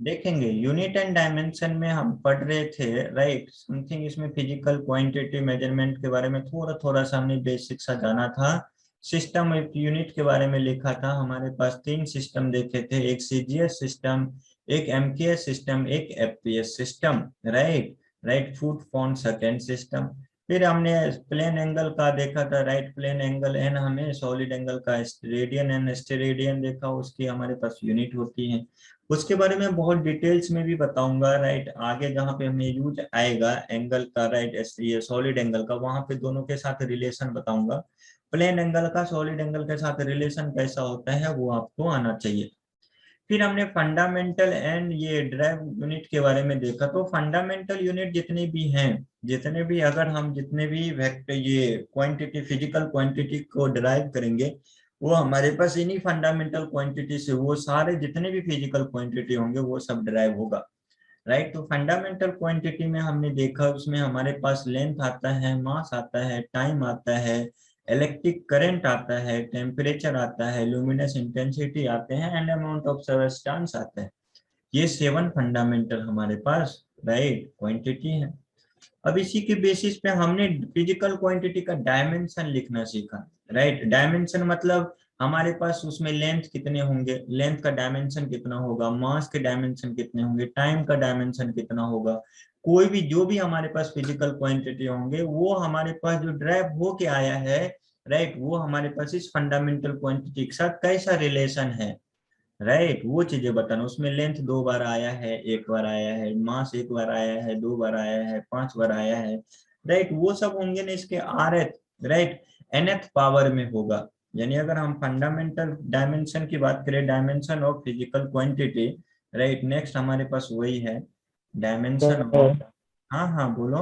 देखेंगे unit and dimension में हम पढ़ रहे थे, राइट, समथिंग इसमें फिजिकल क्वांटिटी मेजरमेंट के बारे में थोड़ा थोड़ा सा हमने बेसिक सा जाना था। सिस्टम ऑफ यूनिट के बारे में लिखा था, हमारे पास 3 सिस्टम देखे थे, एक सीजीएस सिस्टम, एक एमकेएस सिस्टम, एक FPS system, right, right, foot pound second system. फिर हमने प्लेन एंगल का देखा था, राइट, प्लेन एंगल एन, हमें सॉलिड एंगल का रेडियन एंड स्टेरेडियन देखा, उसकी हमारे पास यूनिट होती है। उसके बारे में बहुत डिटेल्स में भी बताऊंगा, राइट, आगे जहाँ पे हमें यूज आएगा एंगल का, राइट, ये सॉलिड एंगल का, वहां पे दोनों के साथ रिलेशन बताऊंगा। प्लेन एंगल का सॉलिड एंगल के साथ रिलेशन कैसा होता है वो आपको आना चाहिए। फिर हमने फंडामेंटल एंड ये ड्राइव यूनिट के बारे में देखा। तो फंडामेंटल यूनिट जितने भी हैं, जितने भी, अगर हम जितने भी वेक्टर ये क्वांटिटी फिजिकल क्वांटिटी को ड्राइव करेंगे, वो हमारे पास इन्हीं फंडामेंटल क्वांटिटी से, वो सारे जितने भी फिजिकल क्वांटिटी होंगे वो सब ड्राइव होगा, राइट। तो फंडामेंटल क्वांटिटी में हमने देखा, उसमें हमारे पास लेंथ आता है, मास आता है, टाइम आता है, इलेक्ट्रिक करंट आता है, टेम्परेचर आता है, लुमिनस इंटेंसिटी आते हैं, एंड अमाउंट ऑफ सबस्टेंस आता है। ये 7 फंडामेंटल हमारे पास, राइट, क्वांटिटी है। अब इसी के बेसिस पे हमने फिजिकल क्वांटिटी का डायमेंशन लिखना सीखा, राइट। डायमेंशन मतलब हमारे पास उसमें लेंथ कितने होंगे, लेंथ का डायमेंशन कितना होगा, मास के डायमेंशन कितने होंगे, टाइम का डायमेंशन कितना होगा, कोई भी जो भी हमारे पास फिजिकल क्वांटिटी होंगे वो हमारे पास जो ड्राइव हो के आया है, राइट, वो हमारे पास इस फंडामेंटल क्वांटिटी के साथ कैसा रिलेशन है, राइट, वो चीजें बताना। उसमें लेंथ 2 बार आया है, 1 बार आया है, मास 1 बार आया है, 2 बार आया है, 5 बार आया है, राइट, वो सब होंगे ना इसके आरएथ, राइट, nth पावर में होगा। यानी अगर हम फंडामेंटल डायमेंशन की बात करें, dimension of physical quantity, right, next हमारे पास वही है डायमेंशन ऑफ, सर हाँ हाँ बोलो।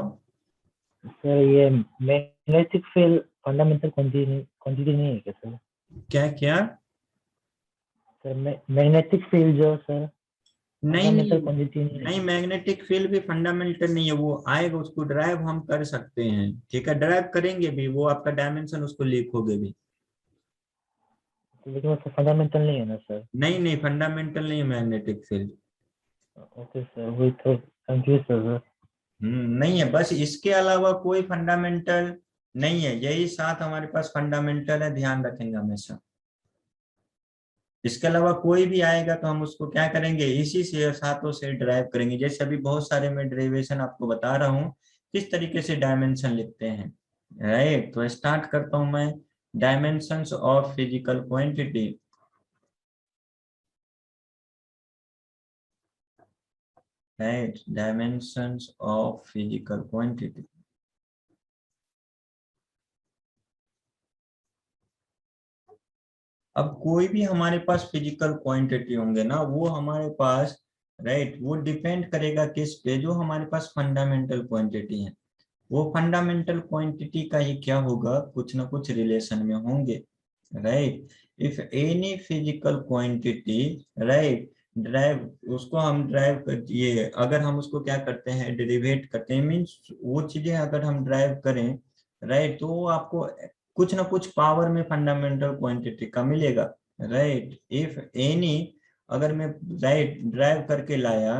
सर ये मैग्नेटिक फील्ड फंडामेंटल क्वांटिटी नहीं है क्या सर? क्या क्या? सर मैग्नेटिक फील्ड जो सर नहीं फंडामेंटल नहीं, क्वांटिटी नहीं है नहीं क्या? मैग्नेटिक फील्ड भी फंडामेंटल नहीं है, वो आएगा, उसको ड्राइव हम कर सकते हैं, ठीक है, ड्राइव करेंगे भी, वो आपका डायमेंशन उसको लिखोगे भी। लेकिन वो फंडामेंटल नहीं है ना सर? नहीं नहीं, फंडामेंटल नहीं है मैग्नेटिक फील्ड। ओके सर, वही तो कंफ्यूज सर। नहीं है, बस इसके अलावा कोई फंडामेंटल नहीं है, यही 7 हमारे पास फंडामेंटल है, ध्यान रखेंगे हमेशा। इसके अलावा कोई भी आएगा तो हम उसको क्या करेंगे, इसी से 7 से ड्राइव करेंगे। जैसे अभी बहुत सारे मैं डेरिवेशन आपको बता रहा हूँ किस तरीके से डायमेंशन लिखते हैं, राइट। तो स्टार्ट करता हूं मैं, dimensions of physical quantity, right, dimensions of physical quantity. अब कोई भी हमारे पास फिजिकल क्वांटिटी होंगे ना, वो हमारे पास, राइट, वो डिपेंड करेगा किस पे, जो हमारे पास फंडामेंटल क्वांटिटी है, वो फंडामेंटल क्वांटिटी का ही क्या होगा, कुछ ना कुछ रिलेशन में होंगे, right. If any physical quantity, right, drive, उसको हम ड्राइव कर, ये अगर हम उसको क्या करते हैं, डेरिवेट करते हैं, मीन्स वो चीजें अगर हम ड्राइव करें, राइट, तो वो आपको कुछ ना कुछ पावर में फंडामेंटल क्वांटिटी का मिलेगा, राइट। इफ एनी, अगर मैं, राइट, ड्राइव करके लाया,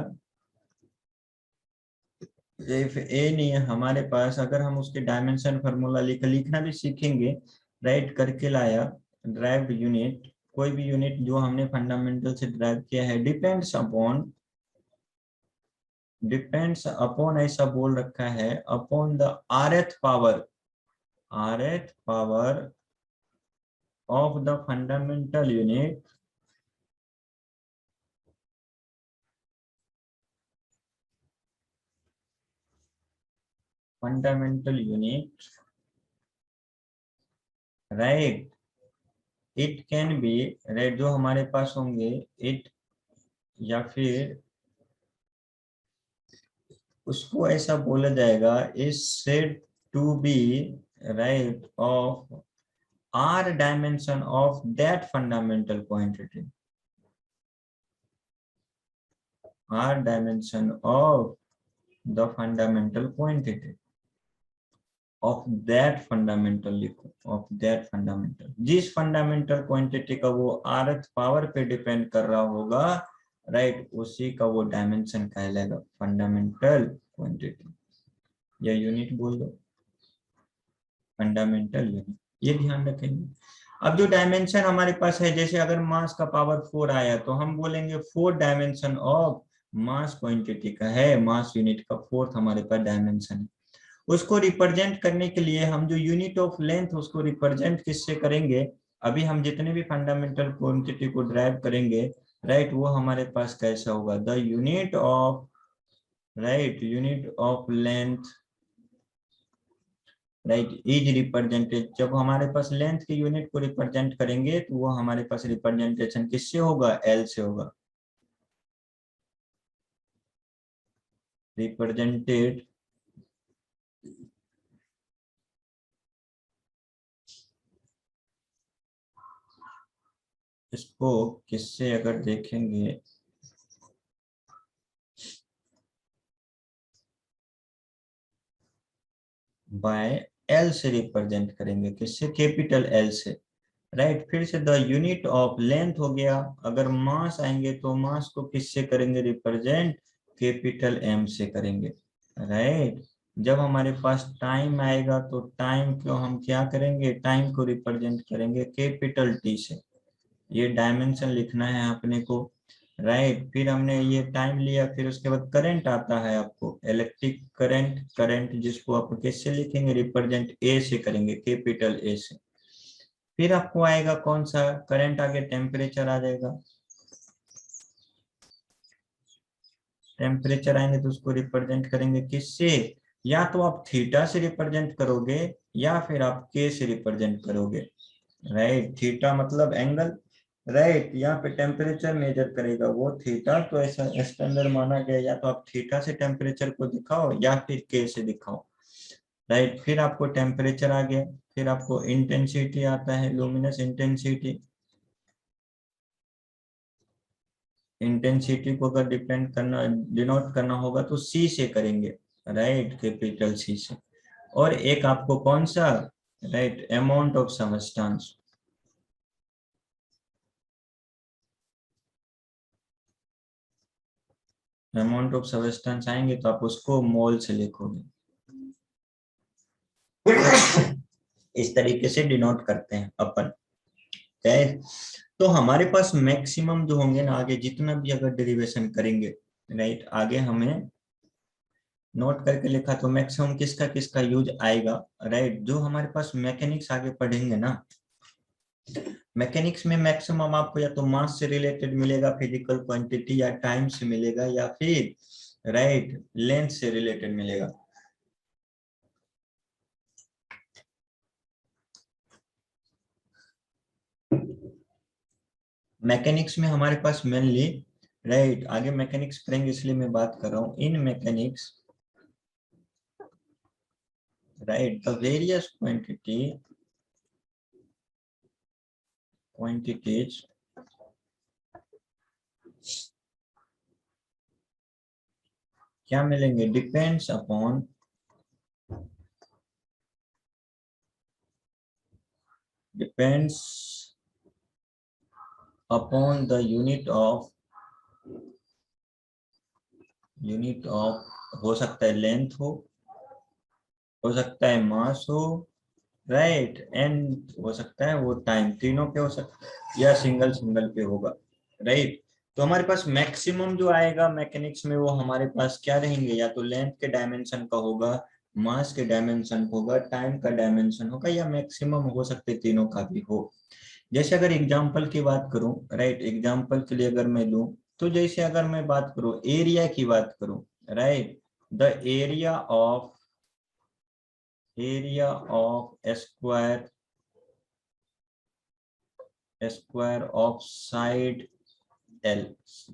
इफ ए नहीं है हमारे पास, अगर हम उसके डायमेंशन फार्मूला लिखना भी सीखेंगे, राइट, करके लाया, ड्राइव यूनिट, कोई भी यूनिट जो हमने फंडामेंटल से ड्राइव किया है, डिपेंड्स अपॉन ऐसा बोल रखा है, upon the rth power of the fundamental unit, fundamental unit, right, it can be, right, जो हमारे पास होंगे, इट, या फिर उसको ऐसा बोला जाएगा, is said to be, right, of are dimension of that fundamental quantity, are dimension of the fundamental quantity of that fundamental, लिखो, ऑफ दैट फंडामेंटल, जिस फंडामेंटल क्वांटिटी का वो आरथ पावर पे डिपेंड कर रहा होगा, राइट, उसी का वो डायमेंशन कहलाएगा फंडामेंटल क्वांटिटी, या यूनिट बोल दो, फंडामेंटल यूनिट, ये ध्यान रखेंगे। अब जो डायमेंशन हमारे पास है, जैसे अगर मास का पावर 4 आया तो हम बोलेंगे 4 डायमेंशन ऑफ मास क्वांटिटी का है, मास यूनिट का 4th हमारे पास डायमेंशन है। उसको रिप्रेजेंट करने के लिए हम जो यूनिट ऑफ लेंथ उसको रिप्रेजेंट किससे करेंगे, अभी हम जितने भी फंडामेंटल क्वांटिटी को ड्राइव करेंगे, राइट, वो हमारे पास कैसा होगा, the unit of, right, unit of length, right, is represented. जब हमारे पास लेंथ के यूनिट को रिप्रेजेंट करेंगे तो वो हमारे पास रिप्रेजेंटेशन किससे होगा, एल से होगा, रिप्रेजेंटेड इसको किससे अगर देखेंगे, बाय एल से रिप्रेजेंट करेंगे, किससे, कैपिटल एल से, राइट। फिर से द यूनिट ऑफ लेंथ हो गया, अगर मास आएंगे तो मास को किससे करेंगे रिप्रेजेंट, कैपिटल एम से करेंगे, राइट। जब हमारे पास टाइम आएगा तो टाइम को हम क्या करेंगे, टाइम को रिप्रेजेंट करेंगे कैपिटल टी से, ये डायमेंशन लिखना है अपने को, राइट। फिर हमने ये टाइम लिया, फिर उसके बाद करंट आता है आपको, इलेक्ट्रिक करंट, करंट जिसको आप किससे लिखेंगे, रिप्रेजेंट ए से करेंगे, कैपिटल ए से। फिर आपको आएगा कौन सा करंट, आगे टेम्परेचर आ जाएगा, टेम्परेचर आएंगे तो उसको रिप्रेजेंट करेंगे किससे, या तो आप थीटा से रिप्रेजेंट करोगे या फिर आप के से रिप्रेजेंट करोगे, राइट। थीटा मतलब एंगल, राइट। यहाँ पे टेम्परेचर मेजर करेगा वो थीटा, तो ऐसा स्टैंडर्ड माना गया, या तो आप थीटा से टेम्परेचर को दिखाओ या फिर के से दिखाओ, राइट। फिर आपको टेम्परेचर आ गया, फिर आपको इंटेंसिटी आता है, लुमिनस इंटेंसिटी, इंटेंसिटी को अगर डिपेंड करना, डिनोट करना होगा तो सी से करेंगे, राइट, कैपिटल सी से। और एक आपको कौन सा, right, amount of substance, amount of substance आएंगे तो आप उसको मोल से लिखोगे, इस तरीके से डिनोट करते हैं अपन, तो हमारे पास मैक्सिमम जो होंगे ना, आगे जितना भी अगर डेरिवेशन करेंगे, राइट, आगे हमें नोट करके लिखा तो मैक्सिमम किसका किसका यूज आएगा, राइट। जो हमारे पास मैकेनिक्स आगे पढ़ेंगे ना, मैकेनिक्स में मैक्सिमम आपको या तो मास से रिलेटेड मिलेगा, फिजिकल क्वांटिटी, या टाइम से मिलेगा, या फिर राइट लेंथ से रिलेटेड मिलेगा। मैकेनिक्स में हमारे पास मेनली, राइट, आगे मैकेनिक्स पढ़ेंगे इसलिए मैं बात कर रहा हूँ, in mechanics, right, the various quantities क्या मिलेंगे, depends upon, depends upon the unit of, हो सकता है लेंथ हो सकता है मास हो, राइट, एंड हो सकता है वो टाइम, तीनों पे हो सकता है या सिंगल सिंगल पे होगा, राइट। तो हमारे पास मैक्सिमम जो आएगा मैकेनिक्स में वो हमारे पास क्या रहेंगे, या तो लेंथ के डायमेंशन का होगा, मास के डायमेंशन होगा, टाइम का डायमेंशन होगा, या मैक्सिमम हो सकते तीनों का भी हो। जैसे अगर एग्जाम्पल की बात करूं, राइट, एग्जाम्पल के लिए अगर मैं लूं, तो जैसे अगर मैं बात करूं एरिया की बात करूं, right, the area of square of side L,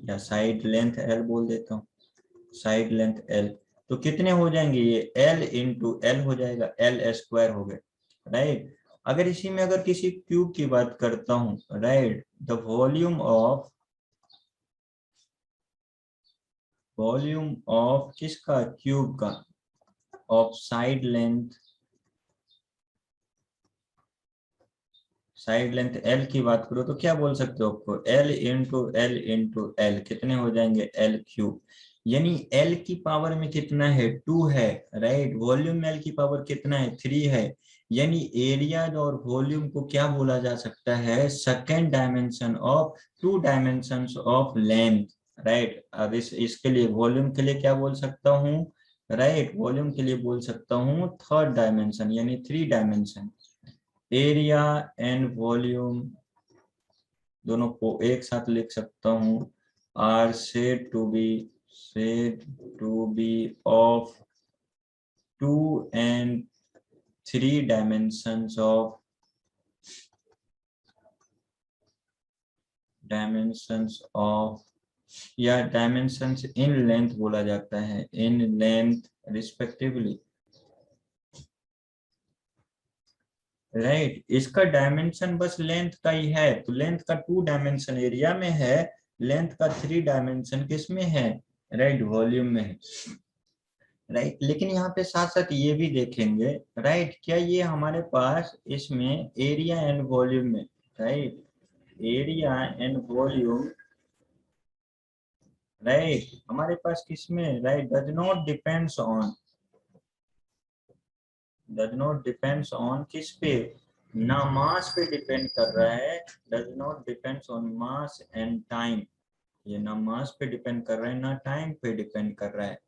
या साइड लेंथ एल बोल देता हूँ, साइड लेंथ एल, तो कितने हो जाएंगे, ये एल इंटू एल हो जाएगा, एल स्क्वायर हो गए, राइट। अगर इसी में अगर किसी क्यूब की बात करता हूँ, राइट, द वॉल्यूम ऑफ किसका, क्यूब का, ऑफ साइड लेंथ एल की बात करो तो क्या बोल सकते हो आपको, एल कितने हो जाएंगे, एल क्यूब। यानी एल की पावर में कितना है, 2 है, राइट। वॉल्यूम में एल की पावर कितना है, 3 है। यानी एरिया और वॉल्यूम को क्या बोला जा सकता है, second dimension of 2 dimensions of length, right. अब इसके लिए वॉल्यूम के लिए क्या बोल सकता हूँ, राइट, वॉल्यूम के लिए बोल सकता हूँ थर्ड डायमेंशन यानी 3 डायमेंशन। एरिया एंड वॉल्यूम दोनों को एक साथ लिख सकता हूँ, are said to be of 2 and 3 dimensions of या डायमेंशंस इन लेंथ बोला जाता है, इन लेंथ रिस्पेक्टिवली, राइट। इसका डायमेंशन बस लेंथ का ही है, तो लेंथ का 2 डायमेंशन एरिया में है, लेंथ का 3 डायमेंशन किस में है, राइट, वॉल्यूम में है, राइट। लेकिन यहाँ पे साथ साथ ये भी देखेंगे, राइट, क्या ये हमारे पास इसमें एरिया एंड वॉल्यूम में, right, area and volume, right, हमारे पास किसमें, right, does not depends on किस पे, ना मास पे डिपेंड कर रहा है, does not depends on mass and time, ये ना मास पे डिपेंड कर रहा है ना टाइम पे डिपेंड कर रहा है।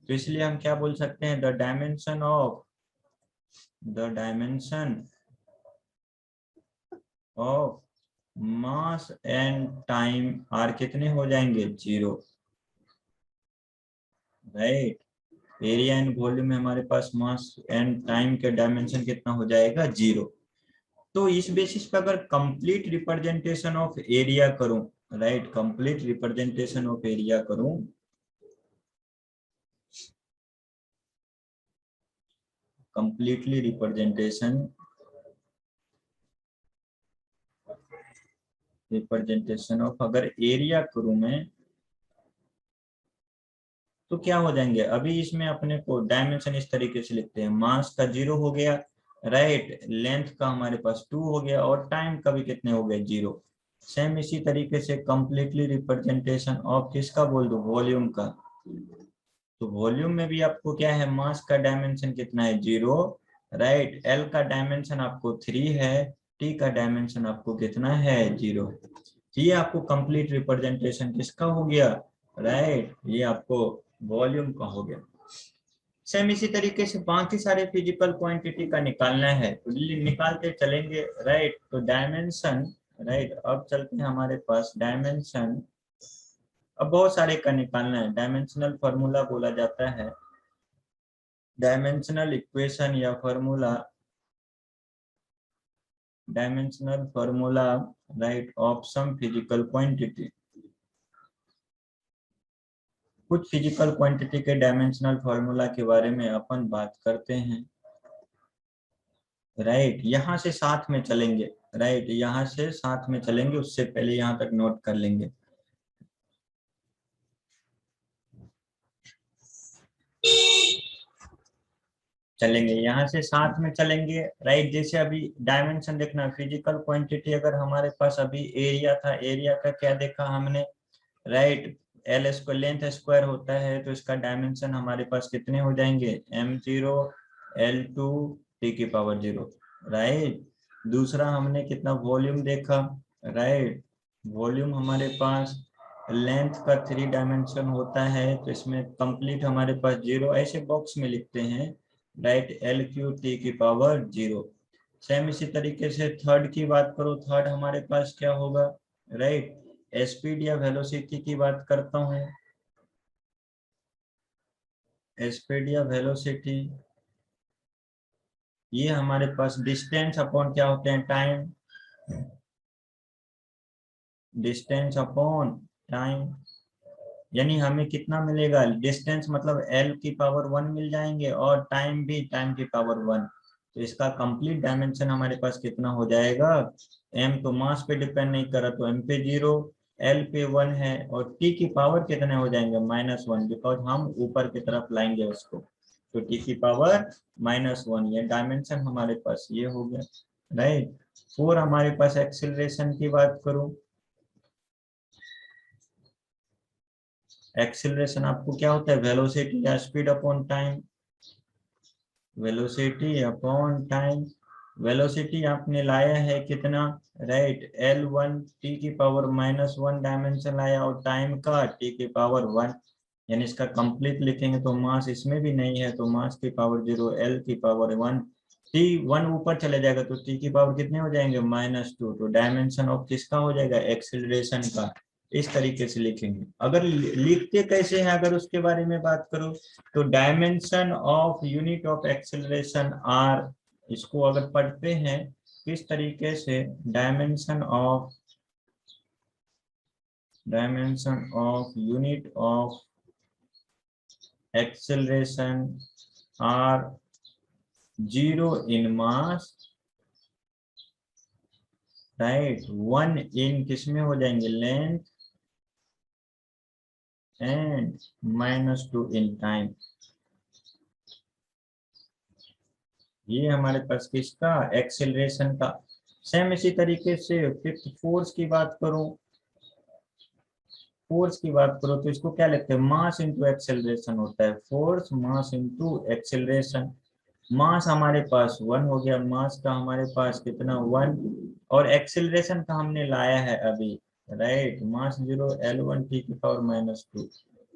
तो इसलिए हम क्या बोल सकते हैं, the dimension of mass and time are कितने हो जाएंगे, 0, राइट। एरिया एंड वॉल्यूम में हमारे पास मास एंड टाइम के डायमेंशन कितना हो जाएगा, 0। तो इस बेसिस पर अगर कंप्लीट रिप्रेजेंटेशन ऑफ एरिया करूं, right, complete representation of area करूं, कंप्लीटली रिप्रेजेंटेशन ऑफ अगर एरिया करूं मैं, तो क्या हो जाएंगे, अभी इसमें अपने को डायमेंशन इस तरीके से लिखते हैं, मास का 0 हो गया, राइट, लेंथ का हमारे पास 2 हो गया और टाइम का भी कितने हो गए, 0। सेम इसी तरीके से कंप्लीटली रिप्रेजेंटेशन ऑफ किसका बोल दो, वॉल्यूम का। तो वॉल्यूम में भी आपको क्या है, मास का डायमेंशन कितना है, 0, राइट, एल का डायमेंशन आपको 3 है, टी का डायमेंशन आपको कितना है, 0। ये आपको कंप्लीट रिप्रेजेंटेशन किसका हो गया, राइट, ये आपको वॉल्यूम का हो गया। सेम इसी तरीके से बाकी सारे फिजिकल क्वांटिटी का निकालना है, तो निकालते चलेंगे, राइट। तो डायमेंशन, राइट, अब चलते हैं हमारे पास डायमेंशन, अब बहुत सारे का निकालना है, डायमेंशनल फॉर्मूला बोला जाता है, डायमेंशनल इक्वेशन या formula, dimensional formula, right, of some physical quantity. कुछ फिजिकल क्वांटिटी के डायमेंशनल फॉर्मूला के बारे में अपन बात करते हैं, राइट। यहाँ से साथ में चलेंगे, राइट, यहाँ से साथ में चलेंगे, उससे पहले यहाँ तक नोट कर लेंगे। चलेंगे यहाँ से साथ में चलेंगे, राइट। जैसे अभी डायमेंशन देखना, फिजिकल क्वांटिटी अगर हमारे पास अभी एरिया था, एरिया का क्या देखा हमने, right, L square length square होता है, तो इसका डायमेंशन हमारे पास कितने हो जाएंगे, m0 l2 t की पावर 0, राइट। दूसरा हमने कितना वॉल्यूम देखा, राइट, वॉल्यूम हमारे पास लेंथ का 3 डायमेंशन होता है, तो इसमें कंप्लीट हमारे पास 0, ऐसे बॉक्स में लिखते हैं, राइट, l3 t की पावर 0। सेम इसी तरीके से थर्ड की बात करो, थर्ड हमारे पास क्या होगा, राइट, स्पीड या वेलोसिटी की बात करता हूँ, स्पीड या वेलोसिटी, ये हमारे पास डिस्टेंस अपॉन क्या होते हैं, टाइम, डिस्टेंस अपॉन टाइम। यानी हमें कितना मिलेगा, डिस्टेंस मतलब l की पावर 1 मिल जाएंगे और टाइम भी टाइम की पावर 1। तो इसका कंप्लीट डायमेंशन हमारे पास कितना हो जाएगा, m तो मास पे डिपेंड नहीं कर रहा, तो m पे 0, l पे 1 है, और t की पावर कितने हो जाएंगे, -1, बिकॉज हम ऊपर की तरफ लाएंगे उसको, तो t की पावर -1, ये डायमेंशन हमारे पास ये हो गया। राइट। 4 हमारे पास एक्सेलरेशन की बात करूं, एक्सेलरेशन आपको क्या होता है, वेलोसिटी या speed upon time, velocity upon time. Velocity आपने लाया है कितना, राइट, L1 t की पावर -1 डायमेंशन लाया, और टाइम का t की पावर 1, यानी इसका कंप्लीट लिखेंगे तो मास इसमें भी नहीं है, तो मास की पावर 0, L की पावर 1, t 1 ऊपर चले जाएगा तो t की पावर कितने हो जाएंगे, -2, तो डायमेंशन ऑफ किसका हो जाएगा, एक्सेलरेशन का। इस तरीके से लिखेंगे। अगर लिखते कैसे हैं अगर उसके बारे में बात करो, तो dimension of unit of acceleration are, इसको अगर पढ़ते हैं किस तरीके से, dimension of unit of acceleration are 0 in mass, right, 1 in किसमें हो जाएंगे, लेंथ, एंड -2 इन टाइम। ये हमारे पास किसका, एक्सेलरेशन का। सेम इसी तरीके से फिफ्थ फोर्स की बात करूं, फोर्स की बात करो तो इसको क्या लिखते हैं, मास इंटू एक्सेलरेशन होता है, फोर्स मास इंटू एक्सेलरेशन। मास हमारे पास 1 हो गया, मास का हमारे पास कितना 1, और एक्सेलरेशन का हमने लाया है अभी, राइट, मास 0, L1 t की पावर -2,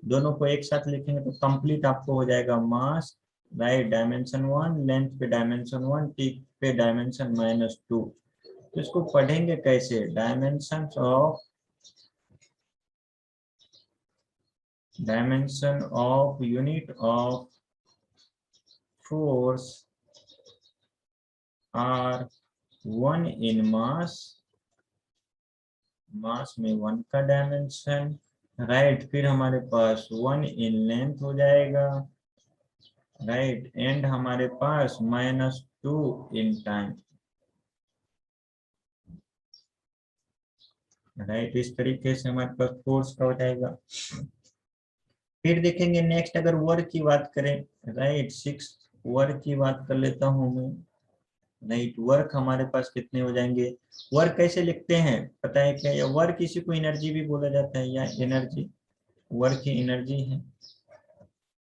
दोनों को एक साथ लिखेंगे तो कंप्लीट आपको हो जाएगा मास, राइट, डायमेंशन 1, लेंथ पे डायमेंशन 1, t पे डायमेंशन -2। तो इसको पढ़ेंगे कैसे, dimension of unit of force are 1 in mass, mass में 1 का डायमेंशन, राइट, फिर हमारे पास 1 इन लेंथ हो जाएगा, राइट, एंड हमारे पास -2 इन टाइम, राइट। इस तरीके से हमारे पास फोर्स का हो जाएगा। फिर देखेंगे नेक्स्ट, अगर वर्क की बात करें, राइट, 6 वर्क की बात कर लेता हूं मैं, राइट, वर्क हमारे पास कितने हो जाएंगे, वर्क कैसे लिखते हैं पता है क्या, या वर्क किसी को एनर्जी भी बोला जाता है, या एनर्जी, वर्क की एनर्जी है,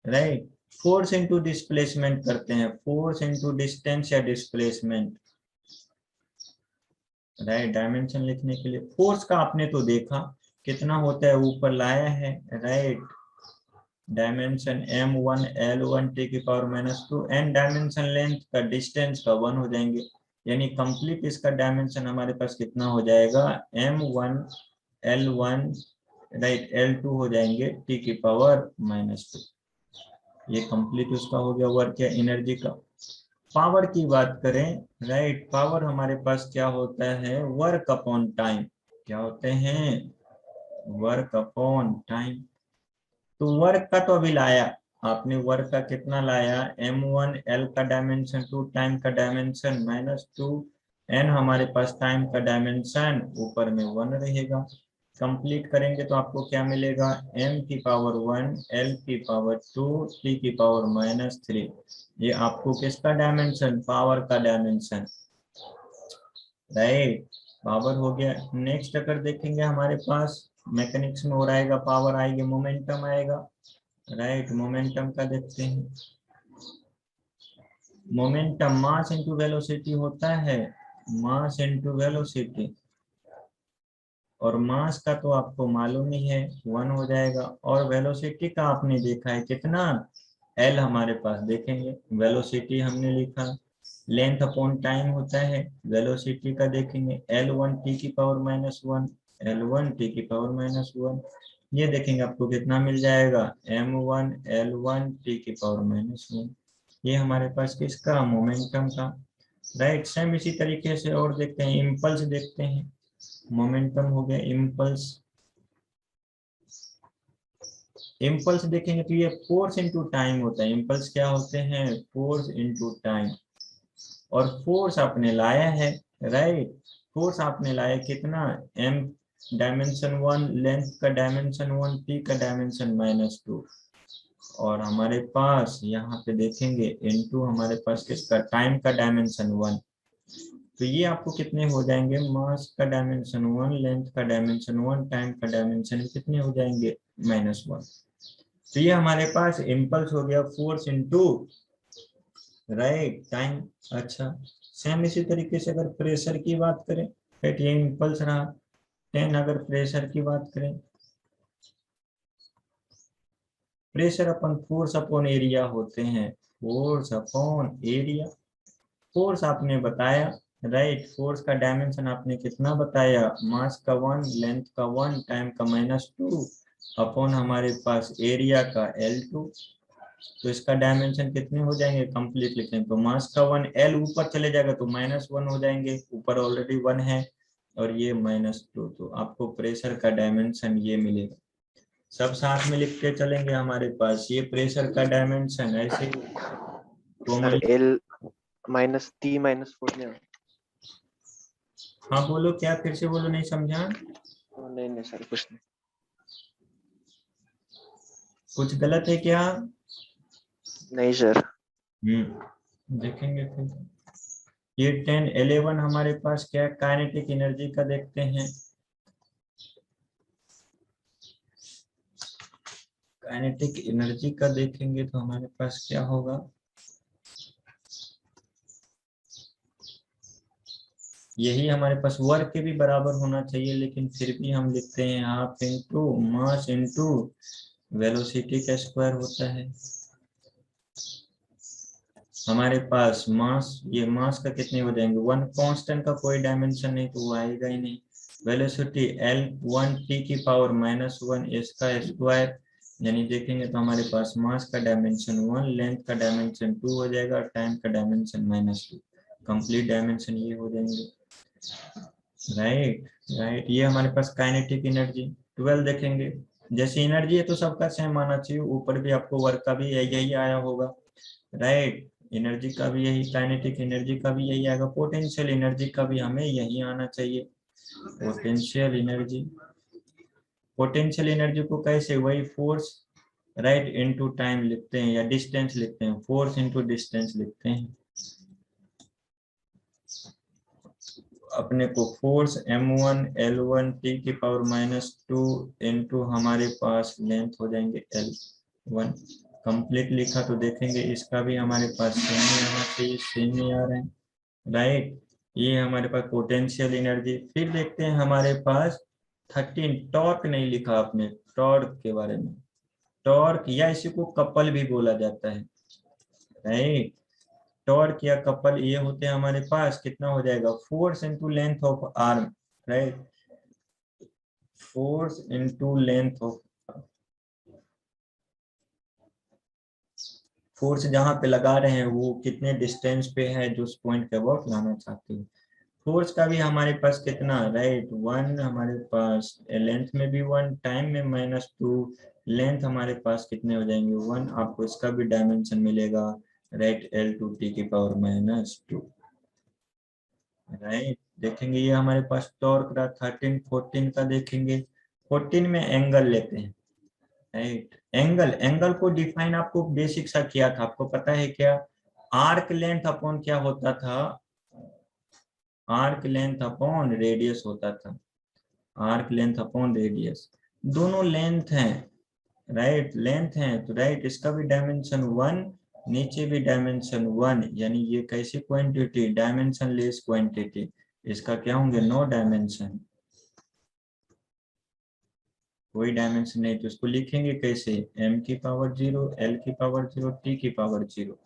राइट। फोर्स इंटू डिस्प्लेसमेंट करते हैं, फोर्स इंटू डिस्टेंस या डिस्प्लेसमेंट, राइट। डायमेंशन लिखने के लिए फोर्स का आपने तो देखा कितना होता है, ऊपर लाया है, right, dimension m1 L1 t की पावर -2, एंड डायमेंशन लेंथ का डिस्टेंस का 1 हो जाएंगे, यानी कंप्लीट इसका डायमेंशन हमारे पास कितना हो जाएगा, m1 L1, राइट, L2 हो जाएंगे t की पावर -2। ये कंप्लीट उसका हो गया वर्क या एनर्जी का। पावर की बात करें, राइट, पावर हमारे पास क्या होता है, वर्क अपॉन टाइम, क्या होते हैं, वर्क अपॉन टाइम। तो वर्क का तो अभी लाया आपने, वर्क का कितना लाया, m1 L का डायमेंशन 2, टाइम का डायमेंशन -2, एन हमारे पास टाइम का डायमेंशन ऊपर में 1 रहेगा। कंप्लीट करेंगे तो आपको क्या मिलेगा, m की पावर 1, L की पावर 2, t की पावर -3। ये आपको किसका डायमेंशन, पावर का डायमेंशन, राइट, पावर हो गया। नेक्स्ट अगर देखेंगे हमारे पास मैकेनिक्स में हो रहेगा, पावर आएगी, मोमेंटम आएगा, राइट, मोमेंटम का देखते हैं। मोमेंटम मास इंटू वेलोसिटी होता है, मास इंटू वेलोसिटी, और मास का तो आपको मालूम ही है 1 हो जाएगा, और वेलोसिटी का आपने देखा है कितना, L हमारे पास देखेंगे, वेलोसिटी हमने लिखा, लेंथ अपॉन टाइम होता है, वेलोसिटी का देखेंगे L1 t की पावर -1, L1 t की पावर -1, ये देखेंगे आपको कितना मिल जाएगा, m1 L1 t की पावर -1। ये हमारे पास किसका, मोमेंटम का, राइट। सेम इसी तरीके से और देखते हैं, इम्पल्स देखते हैं, मोमेंटम हो गया इम्पल्स, इम्पल्स देखेंगे तो ये फोर्स इनटू टाइम होता है, इम्पल्स क्या होते हैं, फोर्स इनटू टाइम, और फोर्स आपने लाया है, राइट, फोर्स आपने लाया कितना, m डायमेंशन 1, लेंथ का डायमेंशन 1, t का डायमेंशन -2, और हमारे पास यहाँ पे देखेंगे इनटू हमारे पास किसका, टाइम का डायमेंशन 1, तो ये आपको कितने हो जाएंगे, मास का डायमेंशन 1, लेंथ का डायमेंशन 1, टाइम का डायमेंशन कितने हो जाएंगे, -1। तो ये हमारे पास इम्पल्स हो गया फोर्स इनटू राइट टाइम। अच्छा, सेम इसी तरीके से अगर प्रेशर की बात करें, राइट ये इम्पल्स रहा 10। अगर प्रेशर की बात करें, प्रेशर अपन फोर्स अपॉन एरिया होते हैं, फोर्स अपॉन एरिया। फोर्स आपने बताया, राइट फोर्स का डायमेंशन आपने कितना बताया, मास का 1, लेंथ का 1, टाइम का -2 अपॉन हमारे पास एरिया का L2। तो इसका डायमेंशन कितने हो जाएंगे, कंप्लीट लिखें तो मास का 1, L ऊपर चले जाएगा तो -1 हो जाएंगे, ऊपर ऑलरेडी 1 है, और ये -2। तो आपको प्रेशर का डायमेंशन ये मिलेगा। सब साथ में लिख के चलेंगे, हमारे पास ये प्रेशर का डायमेंशन ऐसे सर L -T -4 में। हाँ बोलो, क्या फिर से बोलो, नहीं समझा। नहीं सर कुछ नहीं। कुछ गलत है क्या। नहीं सर। देखेंगे फिर। ये 10 11 हमारे पास क्या काइनेटिक एनर्जी का देखते हैं। काइनेटिक एनर्जी का देखेंगे तो हमारे पास क्या होगा, यही हमारे पास वर्क के भी बराबर होना चाहिए, लेकिन फिर भी हम लिखते हैं half into mass into velocity का स्क्वायर होता है। हमारे पास मास, ये मास का कितने हो जाएंगे, 1 कांस्टेंट का कोई डायमेंशन नहीं तो वो आएगा ही नहीं। वेलोसिटी L1 t⁻⁻1 इसका स्क्वायर, यानी देखेंगे तो हमारे पास मास का डायमेंशन 1, लेंथ का डायमेंशन 2 हो जाएगा, टाइम का डायमेंशन -2। कंप्लीट डायमेंशन ये हो जाएंगे, राइट। ये हमारे पास काइनेटिक एनर्जी 12 देखेंगे। जैसे एनर्जी है तो सबका सेम आना चाहिए, ऊपर भी आपको वर्क का भी यही आया होगा, राइट एनर्जी का भी यही, काइनेटिक एनर्जी का भी यही आएगा, पोटेंशियल एनर्जी का भी हमें यही आना चाहिए, पोटेंशियल एनर्जी। पोटेंशियल एनर्जी को कैसे, वही फोर्स राइट इनटू टाइम लिखते हैं, या डिस्टेंस लिखते हैं, फोर्स इनटू डिस्टेंस लिखते हैं। अपने को force m1 L1 t⁻⁻2 into हमारे पास लेंथ हो जाएंगे L1। कंप्लीट लिखा तो देखेंगे इसका भी हमारे पास सेम ही आना चाहिए, सेम ही आ रहे हैं, राइट। ये हमारे पास पोटेंशियल एनर्जी। फिर देखते हैं हमारे पास 13 टॉर्क नहीं लिखा आपने, टॉर्क के बारे में। टॉर्क या इसी को कपल भी बोला जाता है, राइट। टॉर्क या कपल ये होते हैं हमारे पास, कितना हो जाएगा, force into length of arm, right force into length of, force जहां पे लगा रहे हैं वो कितने डिस्टेंस पे है, जो उस पॉइंट के अबाउट लाना चाहते हैं। फोर्स का भी हमारे पास कितना, राइट 1 हमारे पास, लेंथ में भी 1, टाइम में -2, लेंथ हमारे पास कितने हो जाएंगे 1, आपको इसका भी डायमेंशन मिलेगा, राइट L2 t⁻², राइट। देखेंगे ये हमारे पास टॉर्क रहा 13। 14 का देखेंगे, 14 में एंगल लेते हैं, राइट। एंगल को डिफाइन आपको बेसिक सा किया था, आपको पता है क्या, आर्क लेंथ अपॉन क्या होता था, आर्क लेंथ अपॉन रेडियस होता था, आर्क लेंथ अपॉन रेडियस। दोनों लेंथ हैं, राइट लेंथ है तो राइट इसका भी डायमेंशन 1, नीचे भी डायमेंशन 1, यानी ये कैसी क्वांटिटी, डायमेंशन लेस क्वांटिटी, इसका क्या होंगे, नो डायमेंशन, कोई डायमेंशन नहीं। तो इसको लिखेंगे कैसे, m⁻0 L⁻0 t⁻0,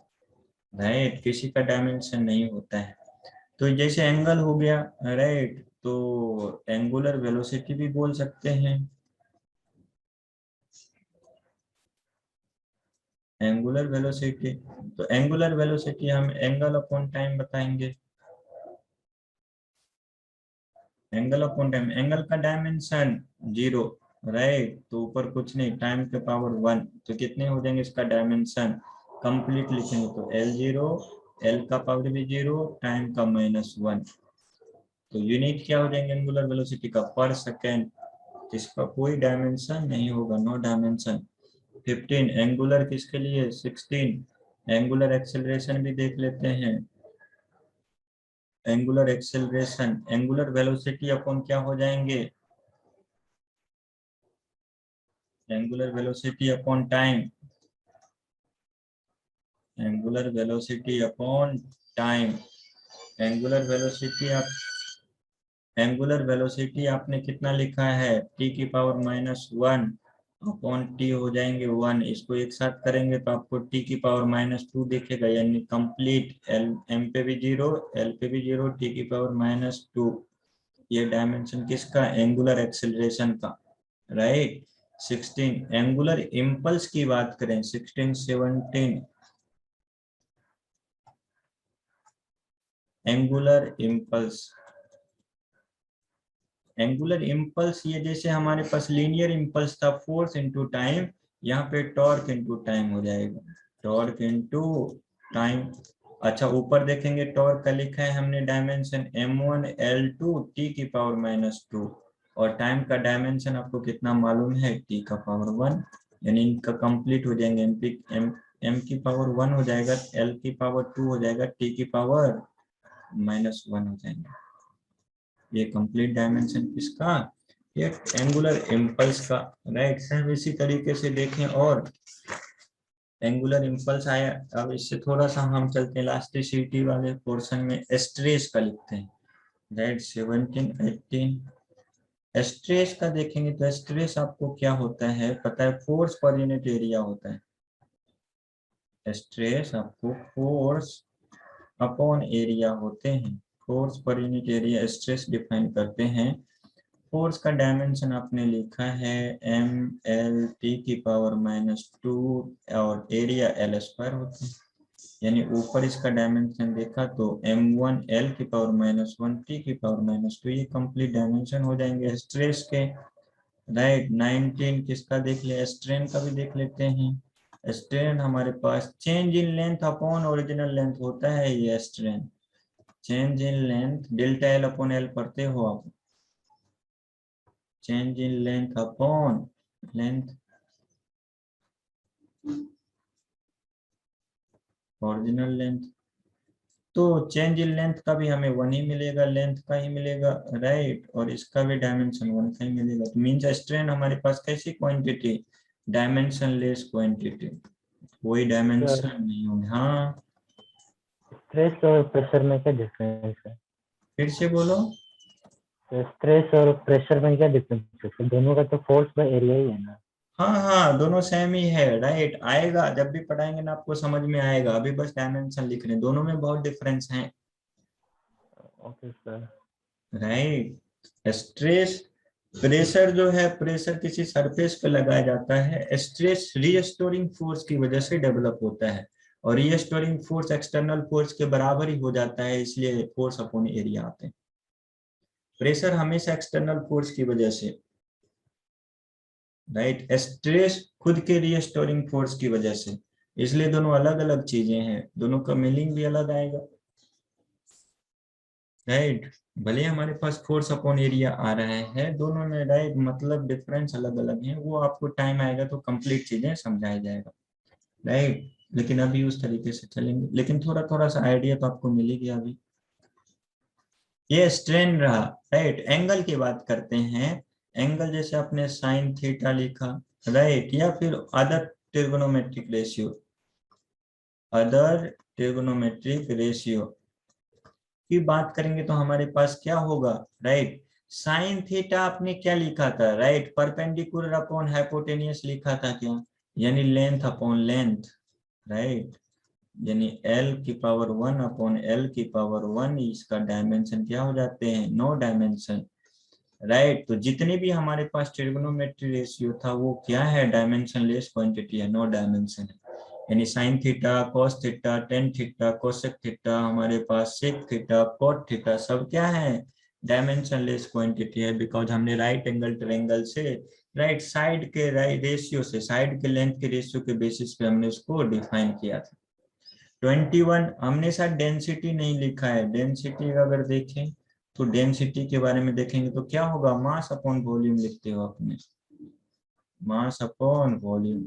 राइट किसी का डायमेंशन नहीं होता है। तो जैसे एंगल हो गया, राइट तो एंगुलर वेलोसिटी भी बोल सकते हैं, एंगुलर वेलोसिटी। तो एंगुलर वेलोसिटी हम एंगल अपॉन टाइम बताएंगे, एंगल अपॉन टाइम, एंगल का डायमेंशन 0, राइट तो ऊपर कुछ नहीं, टाइम के पावर 1, तो कितने हो जाएंगे इसका डायमेंशन, कंप्लीट लिखेंगे तो L0, L का पावर भी 0, टाइम का -1। तो यूनिट क्या हो जाएंगे एंगुलर वेलोसिटी का, पर सेकेंड, इसका कोई डायमेंशन नहीं होगा, नो डायमेंशन। 15 एंगुलर किसके लिए, 16 एंगुलर एक्सेलरेशन भी देख लेते हैं, angular acceleration, angular velocity upon क्या हो जाएंगे, angular velocity upon time, angular velocity upon time. Angular velocity आप, एंगुलर वेलोसिटी आपने कितना लिखा है, टी की पावर -1 अपॉन टी हो जाएंगे 1, इसको एक साथ करेंगे तो आपको टी की पावर -2 दिखेगा, यानी कंप्लीट एल एम पे भी 0, एल पे भी 0, टी की पावर -2। ये डायमेंशन किसका, एंगुलर एक्सेलरेशन का, राइट। 16 एंगुलर इम्पल्स की बात करें, 16 17 एंगुलर इम्पल्स, एंगुलर इम्पल्स ये जैसे हमारे पास लीनियर इम्पल्स था, फोर्स इनटू टाइम, यहाँ पे टॉर्क इनटू टाइम हो जाएगा, टॉर्क इनटू टाइम। अच्छा ऊपर देखेंगे टॉर्क का लिखा है हमने डायमेंशन m1 l2 t की पावर -2, और टाइम का डायमेंशन आपको कितना मालूम है, t का पावर 1, यानी इनका कंप्लीट हो जाएंगे, m की पावर 1 हो जाएगा, l की पावर 2 हो जाएगा, t की पावर -1 हो जाएंगे। ये कंप्लीट डायमेंशन किसका, ये एंगुलर इम्पल्स का, राइट। सेम इसी तरीके से देखें, और एंगुलर इम्पल्स आया, अब इससे थोड़ा सा हम चलते हैं इलास्टिसिटी वाले पोर्शन में, स्ट्रेस का लिखते हैं, राइट। 17 18 स्ट्रेस का देखेंगे तो स्ट्रेस आपको क्या होता है पता है, फोर्स पर यूनिट एरिया होता है, स्ट्रेस आपको फोर्स अपॉन एरिया होते हैं, force per unit area stress define करते हैं। फोर्स का डायमेंशन आपने लिखा है ml की पावर -2 और एरिया l² होता है, यानी ऊपर इसका डायमेंशन देखा तो m1 l की पावर -1 t की पावर -2, ये कंप्लीट डायमेंशन हो जाएंगे स्ट्रेस के, राइट। 19 किसका देख ले, स्ट्रेन का भी देख लेते हैं। स्ट्रेन हमारे पास change in length upon original length होता है, ये strain change in length, delta L upon L पढ़ते हो आप, change in length upon length, original length, तो चेंज इन लेंथ का भी हमें 1 ही मिलेगा, लेंथ का ही मिलेगा, राइट, और इसका भी डायमेंशन 1 का ही मिलेगा, तो मीन्स स्ट्रेन हमारे पास कैसी क्वांटिटी, डायमेंशन लेस क्वांटिटी, कोई डायमेंशन नहीं होंगे। हाँ स्ट्रेस और प्रेशर में क्या डिफरेंस है? फिर से बोलो। तो स्ट्रेस और प्रेशर में क्या डिफरेंस है? दोनों का तो फोर्स बाय एरिया ही है ना। हाँ हाँ दोनों सेम ही है, राइट, आएगा जब भी पढ़ाएंगे ना आपको समझ में आएगा, अभी बस डायमेंशन लिख रहे हैं, दोनों में बहुत डिफरेंस है, okay sir. Right. Stress, pressure जो है, प्रेशर किसी सरफेस पे लगाया जाता है, स्ट्रेस रीस्टोरिंग फोर्स की वजह से डेवलप होता है, और रीस्टोरिंग फोर्स एक्सटर्नल फोर्स के बराबर ही हो जाता है, इसलिए फोर्स अपॉन एरिया आते हैं। प्रेशर हमेशा एक्सटर्नल फोर्स की वजह से, राइट, स्ट्रेस खुद के रीस्टोरिंग फोर्स की वजह से, इसलिए दोनों अलग अलग चीजें हैं, दोनों का मीनिंग भी अलग आएगा, राइट। भले हमारे पास फोर्स अपॉन एरिया आ रहा है दोनों में, राइट, मतलब डिफरेंस अलग अलग है, वो आपको टाइम आएगा तो कंप्लीट चीजें समझाया जाएगा, राइट। लेकिन अभी उस तरीके से चलेंगे, लेकिन थोड़ा थोड़ा सा आइडिया तो आपको मिल ही गया अभी। ये स्ट्रेन रहा, राइट। एंगल की बात करते हैं, एंगल जैसे आपने साइन थीटा लिखा, राइट, या फिर other trigonometric ratio, other trigonometric ratio की बात करेंगे तो हमारे पास क्या होगा, राइट। साइन थीटा आपने क्या लिखा था, राइट, परपेंडिकुलर अपॉन हाइपोटेनियस लिखा था क्या, यानी लेंथ अपॉन लेंथ, राइट, यानी l की पावर 1 अपॉन l की पावर 1, इसका डायमेंशन क्या हो जाते हैं, 9 डायमेंशन, राइट। तो जितने भी हमारे पास ट्रिगोनोमेट्री रेशियो था वो क्या है, डायमेंशन लेस क्वांटिटी है, 9 डायमेंशन है, यानी sine theta, cos theta, tan theta, cosec theta, हमारे पास सेक थीटा, कॉट थीटा, सब क्या है, डायमेंशन लेस क्वांटिटी है, बिकॉज हमने राइट एंगल ट्रायंगल से, राइट साइड के राइट रेशियो से, साइड के लेंथ के रेशियो के बेसिस पे हमने उसको डिफाइन किया था। 21 हमने शायद डेंसिटी नहीं लिखा है, डेंसिटी अगर देखें तो डेंसिटी के बारे में देखेंगे तो क्या होगा, मास अपॉन वॉल्यूम लिखते हो आपने, mass upon volume,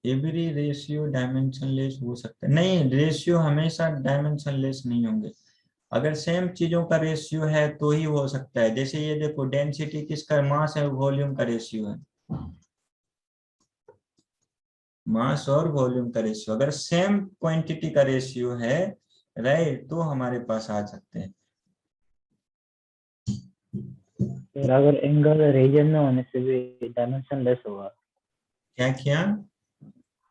every ratio dimensionless हो सकता है, नहीं रेशियो हमेशा डायमेंशनलेस नहीं होंगे। अगर सेम चीजों का रेशियो है तो ही हो सकता है। जैसे ये देखो डेंसिटी किसका, मास है वॉल्यूम का रेशियो है, मास और वॉल्यूम का रेशियो अगर सेम क्वांटिटी का रेशियो है राइट, तो हमारे पास आ सकते हैं। फिर अगर एंगल रीजन में होने से भी डायमेंशन लेस होगा। क्या किया?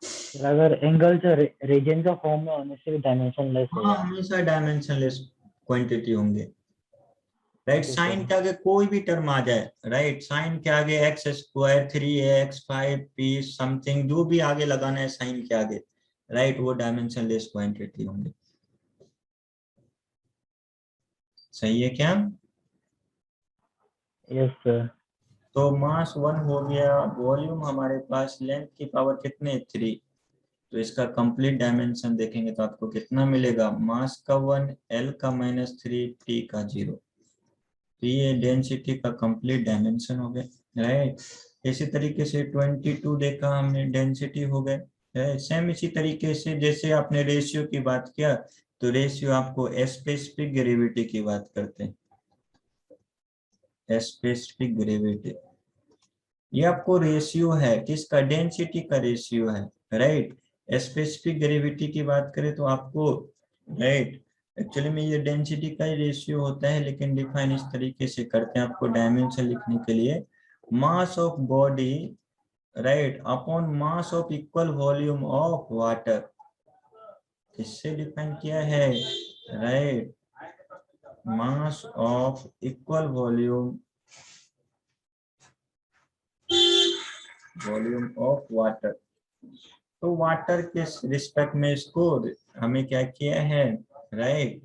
फिर अगर एंगल जो रीजन का फॉर्म में होने से भी डायमेंशन लेस हाँ होगा। हमेशा डायमेंशनलेस क्वांटिटी होंगे राइट। ठीक साइन है। के आगे कोई भी टर्म आ जाए राइट, साइन के आगे x square 3x 5p something जो भी आगे लगाना है साइन के आगे राइट, वो डायमेंशनलेस क्वांटिटी होंगे। सही है क्या? Yes sir. तो मास 1 हो गया, वॉल्यूम हमारे पास लेंथ की पावर कितने 3, तो इसका कंप्लीट डायमेंशन देखेंगे तो आपको कितना मिलेगा, मास का 1, एल का -3, टी का 0। तो ये डेंसिटी का कंप्लीट डायमेंशन हो गया राइट। इसी तरीके से 22 देखा हमने, डेंसिटी हो गए। सेम इसी तरीके से जैसे आपने रेशियो की बात किया, तो रेशियो आपको स्पेसिफिक ग्रेविटी की बात करते हैं, स्पेसिफिक ग्रेविटी। ये आपको रेशियो है किसका, डेंसिटी का रेशियो है राइट। स्पेसिफिक ग्रेविटी की बात करें तो आपको राइट, एक्चुअली में ये डेंसिटी का ही रेशियो होता है, लेकिन डिफाइन इस तरीके से करते हैं आपको डायमेंशन लिखने के लिए, mass of body right upon mass of equal volume of water. किससे डिफाइन किया है right, mass of equal volume of water. तो वाटर के रिस्पेक्ट में इसको हमें क्या किया है राइट,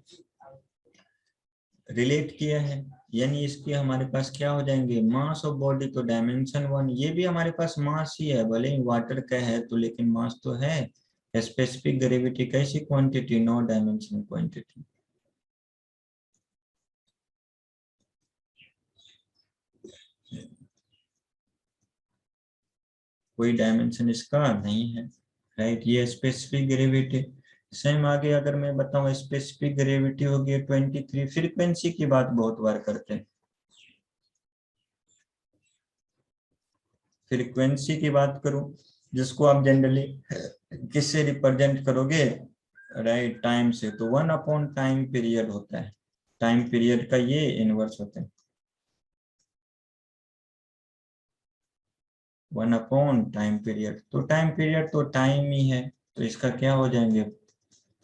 रिलेट किया है। यानी इसके हमारे पास क्या हो जाएंगे, मास ऑफ बॉडी तो डायमेंशन 1, ये भी हमारे पास मास ही है, भले ही वाटर का है तो लेकिन मास तो है। स्पेसिफिक ग्रेविटी कैसी क्वांटिटी, नो डायमेंशन क्वांटिटी। कोई डायमेंशन इसका नहीं है राइट, ये स्पेसिफिक ग्रेविटी। सेम आगे अगर मैं बताऊं, स्पेसिफिक ग्रेविटी होगी 23। फ्रीक्वेंसी की बात बहुत बार करते हैं, फ्रीक्वेंसी की बात करूं जिसको आप जनरली किससे रिप्रेजेंट करोगे राइट, टाइम से, तो 1/टाइम पीरियड होता है, टाइम पीरियड का ये इनवर्स होता है, 1/टाइम पीरियड। तो टाइम पीरियड तो टाइम ही है, तो इसका क्या हो जाएंगे,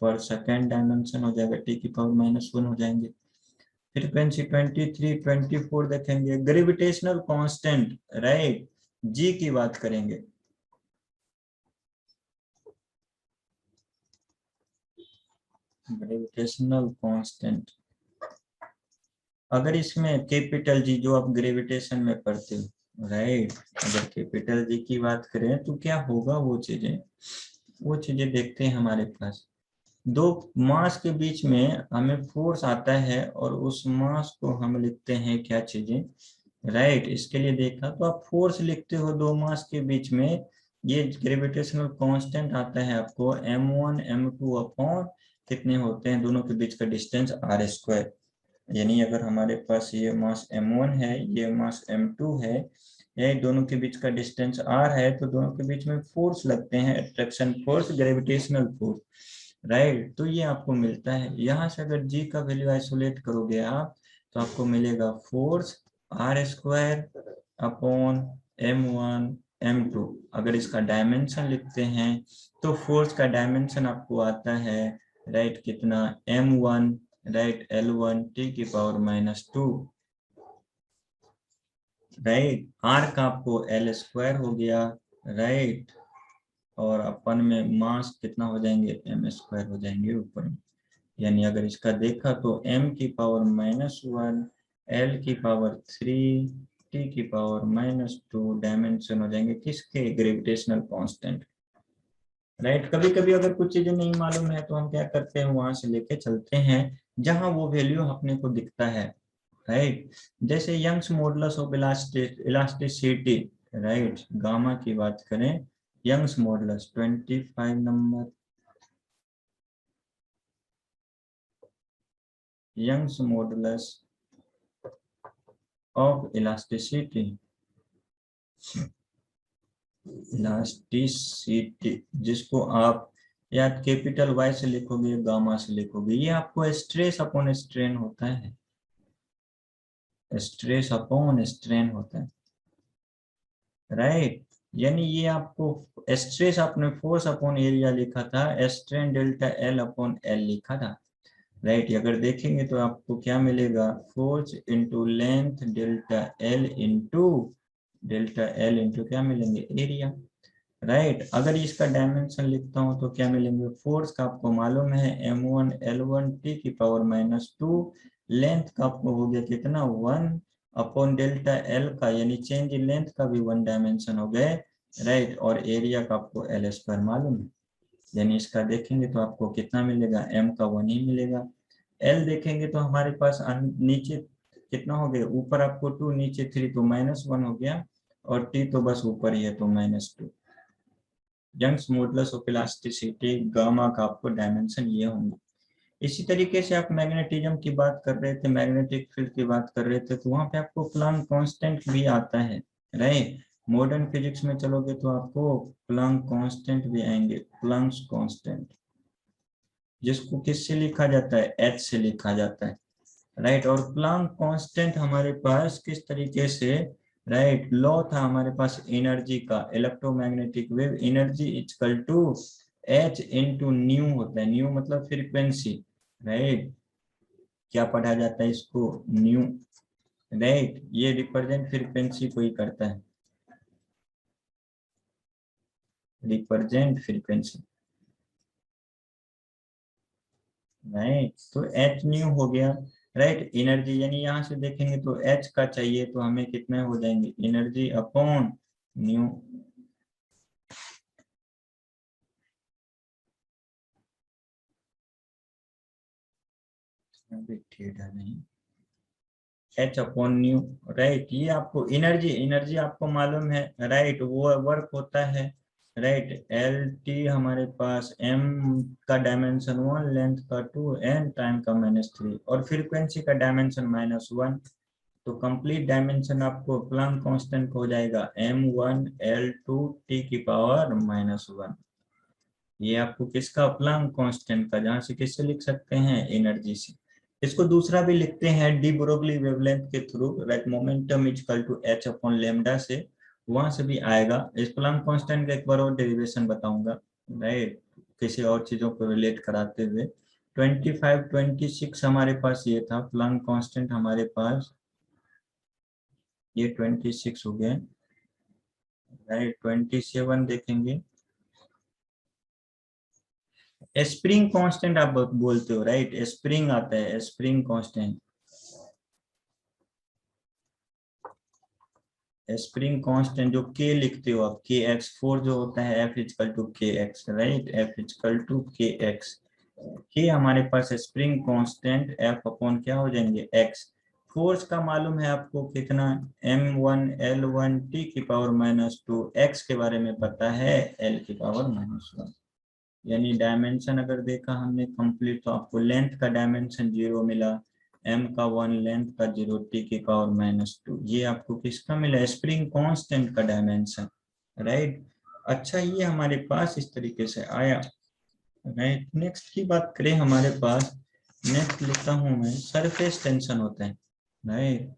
पर सेकेंड डायमेंशन हो जाएगा, t⁻⁻1 हो जाएंगे। फ्रीक्वेंसी 23 24 देखेंगे। ग्रेविटेशनल कांस्टेंट राइट, जी की बात करेंगे, ग्रेविटेशनल कांस्टेंट। अगर इसमें कैपिटल जी जो आप ग्रेविटेशन में पढ़ते हो राइट, अगर कैपिटल जी की बात करें तो क्या होगा, वो चीजें देखते हैं। हमारे पास दो मास के बीच में हमें फोर्स आता है और उस मास को हम लिखते हैं क्या चीजें राइट। इसके लिए देखा तो आप फोर्स लिखते हो दो मास के बीच में, ये ग्रेविटेशनल कांस्टेंट आता है आपको m1 m2 अपॉन कितने होते हैं दोनों के बीच का डिस्टेंस r²। यानी अगर हमारे पास ये मास m1 है, ये मास m2 है, ये दोनों के बीच का डिस्टेंस r है, तो दोनों के बीच में फोर्स लगते हैं, attraction force, gravitational force right. तो ये आपको मिलता है। यहाँ से अगर g का वैल्यू आइसोलेट करोगे आप, तो आपको मिलेगा force r² upon m1 m2। अगर इसका डायमेंशन लिखते हैं तो फोर्स का डायमेंशन आपको आता है राइट कितना, m1 right L1 t⁻⁻2 right, r का आपको L² हो गया राइट, और अपन में मास कितना हो जाएंगे, m² हो जाएंगे ऊपर में। यानी अगर इसका देखा तो m⁻⁻1 L⁻3 t⁻⁻2 डायमेंशन हो जाएंगे किसके, ग्रेविटेशनल कांस्टेंट राइट। कभी कभी अगर कुछ चीजें नहीं मालूम है तो हम क्या करते हैं, वहां से लेके चलते हैं जहां वो वैल्यू अपने को दिखता है राइट। जैसे Young's modulus of elasticity right, gamma की बात करें Young's modulus 25 number, Young's modulus of elasticity, elasticity जिसको आप या कैपिटल वाई से लिखोगे गामा से लिखोगे, ये आपको स्ट्रेस अपॉन स्ट्रेन होता है, स्ट्रेस अपॉन स्ट्रेन होता है, राइट। यानी ये आपको स्ट्रेस आपने फोर्स अपॉन एरिया लिखा था, strain delta L upon L लिखा था, राइट। अगर देखेंगे तो आपको क्या मिलेगा, force into length delta L into क्या मिलेंगे, एरिया, राइट। अगर इसका डायमेंशन लिखता हूं तो क्या मिलेंगे, फोर्स का आपको मालूम है m1 L1 t की पावर -2, लेंथ का आपको हो गया कितना 1 अपॉन डेल्टा एल का, यानी चेंज इन लेंथ का भी 1 डायमेंशन हो गए, राइट। और एरिया का आपको एल स्क्वायर मालूम है, यानी इसका देखेंगे तो आपको कितना मिलेगा, m का 1 ही मिलेगा। एल देखेंगे तो हमारे पास नीचे कितना हो गया, ऊपर आपको 2 नीचे 3 तो -1 हो गया, और t तो बस ऊपर ही है तो -2। Young's modulus of elasticity gamma का आपको डायमेंशन ये होंगे। इसी तरीके से आप मैग्नेटिज्म की बात कर रहे थे, मैग्नेटिक फील्ड की बात कर रहे थे, तो वहां पे आपको प्लांक कांस्टेंट भी आता है, राइट। मॉडर्न फिजिक्स में चलोगे तो आपको प्लांक कांस्टेंट भी आएंगे, प्लांक्स कांस्टेंट, जिसको किससे लिखा जाता है, एच से लिखा जाता है, राइट। और प्लांक कांस्टेंट हमारे पास किस तरीके से, राइट, लॉ था हमारे पास एनर्जी का, electromagnetic wave energy equal to H into nu होता है, न्यू मतलब फ्रीक्वेंसी, राइट। क्या पढ़ा जाता है इसको, न्यू, राइट। ये रिप्रेजेंट फ्रीक्वेंसी को ही करता है, रिप्रेजेंट फ्रीक्वेंसी, राइट। तो एच न्यू हो गया, राइट। एनर्जी यानी यहाँ से देखेंगे तो एच का चाहिए तो हमें कितने हो जाएंगे, एनर्जी अपॉन न्यू, नहीं, एच अपॉन न्यू, राइट। ये आपको एनर्जी आपको मालूम है, राइट, वो वर्क होता है, राइट। एल टी हमारे पास एम का डायमेंशन 1, लेंथ का 2, एन टाइम का -3, और फ्रीक्वेंसी का डायमेंशन -1, तो कंप्लीट डायमेंशन आपको प्लांक कांस्टेंट हो जाएगा m1 L2 t की पावर -1। ये आपको किसका, प्लांक कांस्टेंट का, जहां से किससे लिख सकते हैं, एनर्जी से। इसको दूसरा भी लिखते हैं डी ब्रोगली वेवलेंथ के through, right, momentum equal to h upon lambda से, वहां से भी आएगा। इस प्लांक कांस्टेंट का एक बार और डेरिवेशन बताऊंगा, राइट, किसी और चीजों को रिलेट कराते हुए। 25 26 हमारे पास ये था प्लांक कांस्टेंट, हमारे पास ये 26 हो गए, राइट। 27 देखेंगे, स्प्रिंग कांस्टेंट आप बोलते हो, राइट, स्प्रिंग आता है, स्प्रिंग कांस्टेंट, स्प्रिंग कांस्टेंट जो के लिखते हो आप, के एक्स, फोर जो होता है F equal to K X, right, F equal to K X, K हमारे पास स्प्रिंग कांस्टेंट एफ अपॉन क्या हो जाएंगे, एक्स। फोर्स का मालूम है आपको कितना, m1 L1 t की पावर -2, एक्स के बारे में पता है l की पावर -1। यानी डायमेंशन अगर देखा हमने कंप्लीट, तो आपको लेंथ का डायमेंशन 0 मिला, m का 1, लेंथ का 0, t की पावर -2, ये आपको किसका मिला, स्प्रिंग कांस्टेंट का डायमेंशन, राइट। अच्छा, ये हमारे पास इस तरीके से आया, राइट। नेक्स्ट की बात करें, हमारे पास नेक्स्ट लिखता हूं मैं, सरफेस टेंशन होता है, राइट।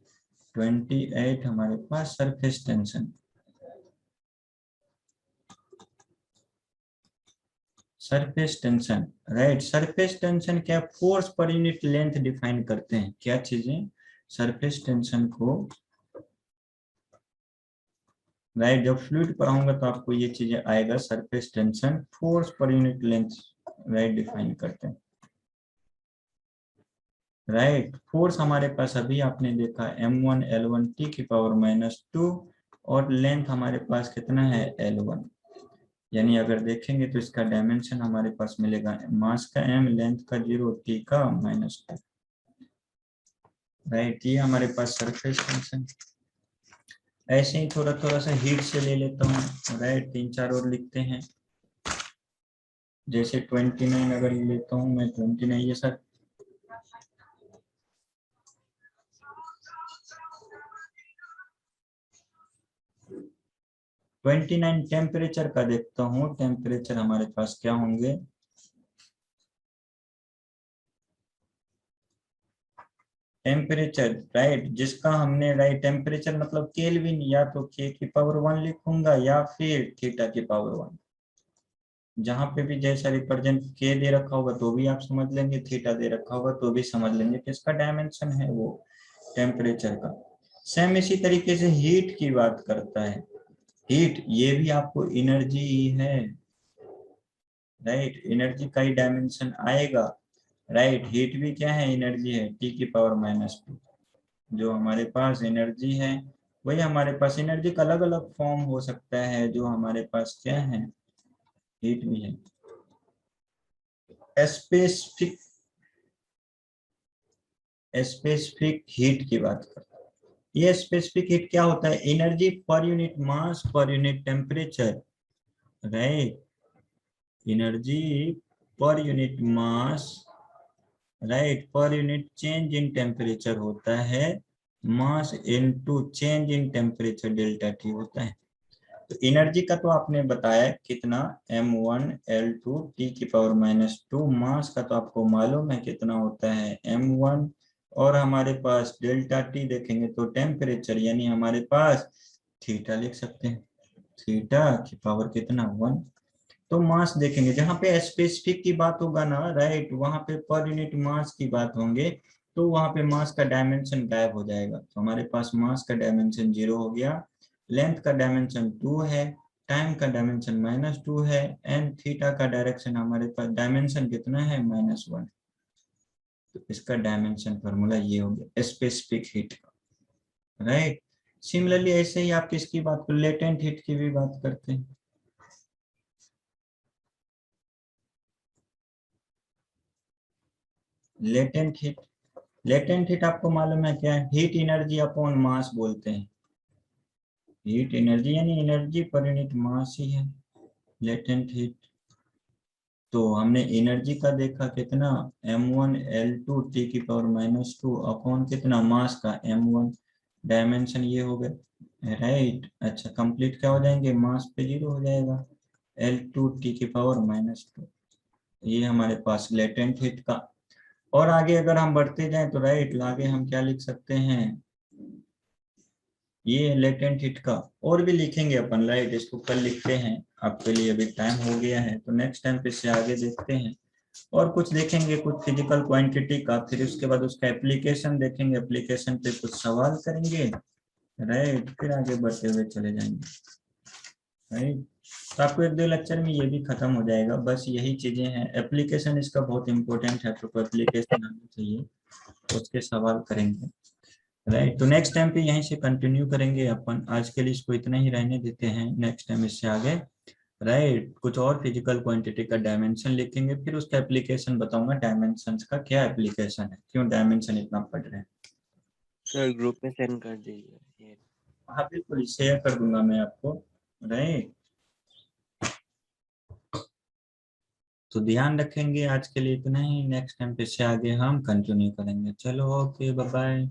28 हमारे पास surface tension, surface tension, right. Surface tension क्या, force per unit length define करते हैं, क्या चीजें, सरफेस टेंशन को, राइट, जब फ्लूइड पढ़ाऊंगा तो आपको ये चीजें आएगा, surface tension force per unit length, right, define करते हैं, राइट। फोर्स हमारे पास अभी आपने देखा m1 L1 t की पावर -2, और लेंथ हमारे पास कितना है, L1, यानी अगर देखेंगे तो इसका डायमेंशन हमारे पास मिलेगा, मास का m, लेंथ का 0, t का -2, राइट। ये हमारे पास सरफेस टेंशन, ऐसे ही थोड़ा थोड़ा सा हीट से ले लेता हूँ, राइट। 3-4 और लिखते हैं। जैसे 29 अगर लेता हूँ मैं, 29 ये सर 29 टेम्परेचर का देखता हूँ। टेम्परेचर हमारे पास क्या होंगे, टेम्परेचर, राइट, जिसका हमने, राइट, टेम्परेचर मतलब केल्विन, या तो के की पावर 1 लिखूंगा या फिर थीटा की पावर 1। जहां पे भी जैसा रिप्रेजेंट के दे रखा होगा तो भी आप समझ लेंगे, थीटा दे रखा होगा तो भी समझ लेंगे कि इसका डायमेंशन है वो टेम्परेचर का। सेम इसी तरीके से हीट की बात करता है। हीट, ये भी आपको एनर्जी ही है, राइट, एनर्जी का ही डायमेंशन आएगा, राइट। हीट भी क्या है, एनर्जी है, टी की पावर -2। जो हमारे पास एनर्जी है वही हमारे पास, एनर्जी का अलग अलग फॉर्म हो सकता है, जो हमारे पास क्या है, हीट भी है। स्पेसिफिक, स्पेसिफिक हीट की बात करते हैं। ये स्पेसिफिक हीट क्या होता है, energy per unit mass per unit temperature, right, energy per unit mass, right, per unit change in temperature होता है, mass into change in temperature delta T होता है। तो एनर्जी का तो आपने बताया कितना, m1 L2 t की पावर -2। मास का तो आपको मालूम है कितना होता है, m1। और हमारे पास डेल्टा टी देखेंगे तो टेम्परेचर, यानी हमारे पास थीटा लिख सकते हैं, थीटा की पावर कितना, 1। तो मास देखेंगे, जहां पे स्पेसिफिक की बात होगा ना, राइट, वहां पे पर यूनिट मास की बात होंगे, तो वहां पे मास का डायमेंशन गायब हो जाएगा। तो हमारे पास मास का डायमेंशन 0 हो गया, लेंथ का डायमेंशन 2 है, टाइम का डायमेंशन -2 है, एंड थीटा का डायरेक्शन हमारे पास डायमेंशन कितना है, -1। तो इसका डायमेंशन फॉर्मूला ये हो गया स्पेसिफिक हीट का, राइट। सिमिलरली ऐसे ही आप किसकी बात कर, लेटेंट हीट की भी बात करते हैं। लेटेंट हीट, लेटेंट हीट आपको मालूम है क्या है, हीट एनर्जी अपॉन मास बोलते हैं। हीट एनर्जी यानी एनर्जी पर यूनिट मास ही है लेटेंट हीट। तो हमने एनर्जी का देखा कितना, m1 L2 t की पावर -2 अपॉन कितना, मास का m1, डायमेंशन ये हो गए, राइट। अच्छा, कंप्लीट क्या हो जाएंगे, मास पे 0 हो जाएगा, L2 t की पावर -2। ये हमारे पास लेटेंट हीट का। और आगे अगर हम बढ़ते जाएं तो, राइट, आगे हम क्या लिख सकते हैं, ये लेटेंट हीट का और भी लिखेंगे अपन, राइट, इसको कल लिखते हैं, आपके लिए अभी टाइम हो गया है, तो नेक्स्ट टाइम पे से आगे देखते हैं। और कुछ देखेंगे, कुछ फिजिकल क्वांटिटी का, फिर उसके बाद उसका एप्लीकेशन देखेंगे, एप्लीकेशन पे कुछ सवाल करेंगे, राइट, फिर आगे बढ़ते हुए चले जाएंगे, राइट। तो आपको 1-2 लेक्चर में ये भी खत्म हो जाएगा, बस यही चीजें हैं। एप्लीकेशन इसका बहुत इंपॉर्टेंट है, तो एप्लीकेशन आना चाहिए, उसके सवाल करेंगे, राइट। तो नेक्स्ट टाइम पे यहीं से कंटिन्यू करेंगे अपन, आज के लिए इसको इतना ही रहने देते हैं, नेक्स्ट टाइम इससे आगे, राइट, कुछ और फिजिकल क्वांटिटी का डायमेंशन लिखेंगे, फिर उसका एप्लीकेशन बताऊंगा, डायमेंशंस का क्या एप्लीकेशन है, क्यों डायमेंशन इतना पढ़ रहे हैं। सर ग्रुप में सेंड कर दीजिए। हाँ बिल्कुल, शेयर कर दूंगा मैं आपको, राइट। तो ध्यान रखेंगे, आज के लिए इतना ही, नेक्स्ट टाइम पे से आगे हम कंटिन्यू करेंगे। चलो, ओके, बाय बाय।